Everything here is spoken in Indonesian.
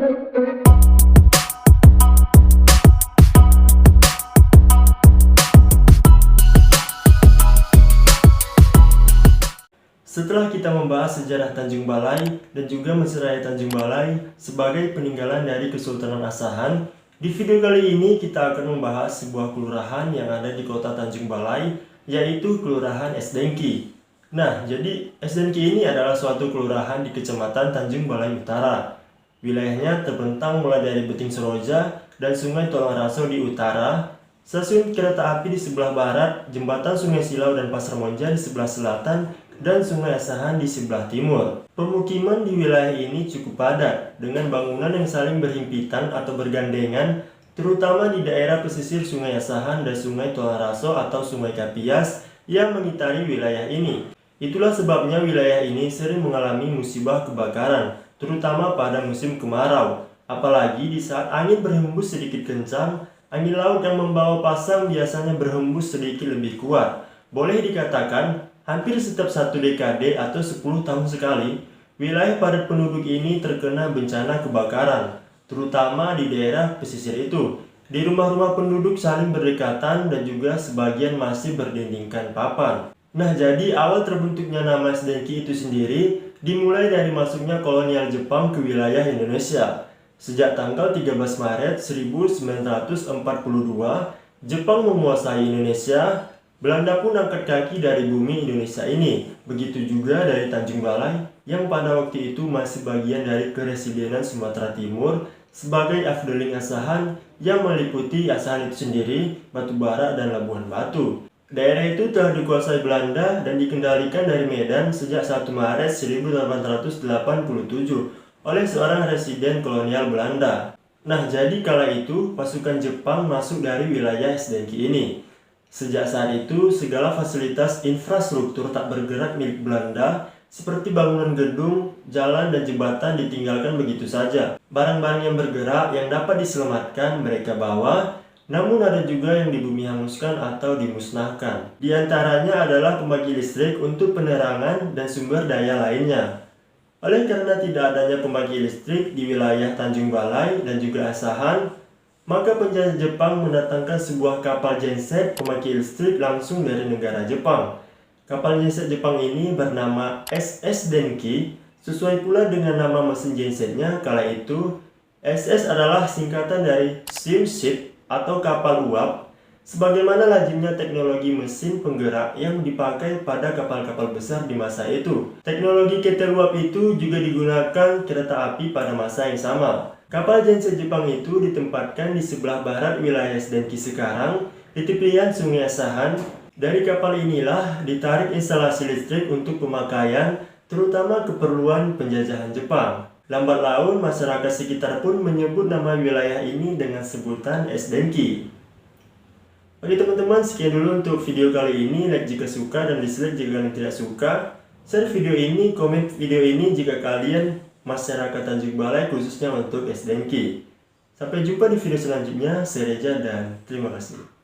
Setelah kita membahas sejarah Tanjung Balai dan juga Mesiraya Tanjung Balai sebagai peninggalan dari Kesultanan Asahan, di video kali ini kita akan membahas sebuah kelurahan yang ada di kota Tanjung Balai, yaitu Kelurahan Es Dengki. Nah, jadi Es Dengki ini adalah suatu kelurahan di Kecamatan Tanjung Balai Utara. Wilayahnya terbentang mulai dari Beting Seroja dan Sungai Tulang Raso di utara, stasiun kereta api di sebelah barat, jembatan Sungai Silau dan Pasar Monja di sebelah selatan, dan Sungai Asahan di sebelah timur. Pemukiman di wilayah ini cukup padat, dengan bangunan yang saling berhimpitan atau bergandengan, terutama di daerah pesisir Sungai Asahan dan Sungai Tulang Raso atau Sungai Kapias yang mengitari wilayah ini. Itulah sebabnya wilayah ini sering mengalami musibah kebakaran, terutama pada musim kemarau. Apalagi di saat angin berhembus sedikit kencang, angin laut yang membawa pasang biasanya berhembus sedikit lebih kuat. Boleh dikatakan, hampir setiap 1 dekade atau 10 tahun sekali, wilayah padat penduduk ini terkena bencana kebakaran, terutama di daerah pesisir itu. Di rumah-rumah penduduk saling berdekatan dan juga sebagian masih berdindingkan papan. Nah, jadi awal terbentuknya nama Es Dengki itu sendiri dimulai dari masuknya kolonial Jepang ke wilayah Indonesia. Sejak tanggal 13 Maret 1942, Jepang menguasai Indonesia. Belanda pun angkat kaki dari bumi Indonesia ini. Begitu juga dari Tanjung Balai yang pada waktu itu masih bagian dari Keresidenan Sumatera Timur sebagai Afdeling Asahan yang meliputi Asahan itu sendiri, Batubara, dan Labuhan Batu. Daerah itu telah dikuasai Belanda dan dikendalikan dari Medan sejak 1 Maret 1887 oleh seorang residen kolonial Belanda. Nah, jadi kala itu pasukan Jepang masuk dari wilayah Es Dengki ini. Sejak saat itu, segala fasilitas infrastruktur tak bergerak milik Belanda, seperti bangunan gedung, jalan, dan jembatan ditinggalkan begitu saja. Barang-barang yang bergerak yang dapat diselamatkan mereka bawa, namun ada juga yang dibumi hanguskan atau dimusnahkan. Di antaranya adalah pembangkit listrik untuk penerangan dan sumber daya lainnya. Oleh karena tidak adanya pembangkit listrik di wilayah Tanjung Balai dan juga Asahan, maka penjajah Jepang mendatangkan sebuah kapal genset pembangkit listrik langsung dari negara Jepang. Kapal genset Jepang ini bernama SS Denki, sesuai pula dengan nama mesin gensetnya kala itu. SS adalah singkatan dari steamship atau kapal uap, sebagaimana lazimnya teknologi mesin penggerak yang dipakai pada kapal-kapal besar di masa itu. Teknologi ketel uap itu juga digunakan kereta api pada masa yang sama. Kapal genset Jepang itu ditempatkan di sebelah barat wilayah Es Dengki sekarang, di tepian Sungai Asahan. Dari kapal inilah ditarik instalasi listrik untuk pemakaian, terutama keperluan penjajahan Jepang. Lambat laun, masyarakat sekitar pun menyebut nama wilayah ini dengan sebutan Es Dengki. Oke teman-teman, sekian dulu untuk video kali ini. Like jika suka dan dislike jika kalian tidak suka. Share video ini, komen video ini jika kalian masyarakat Tanjung Balai khususnya untuk Es Dengki. Sampai jumpa di video selanjutnya. Saya Reza dan terima kasih.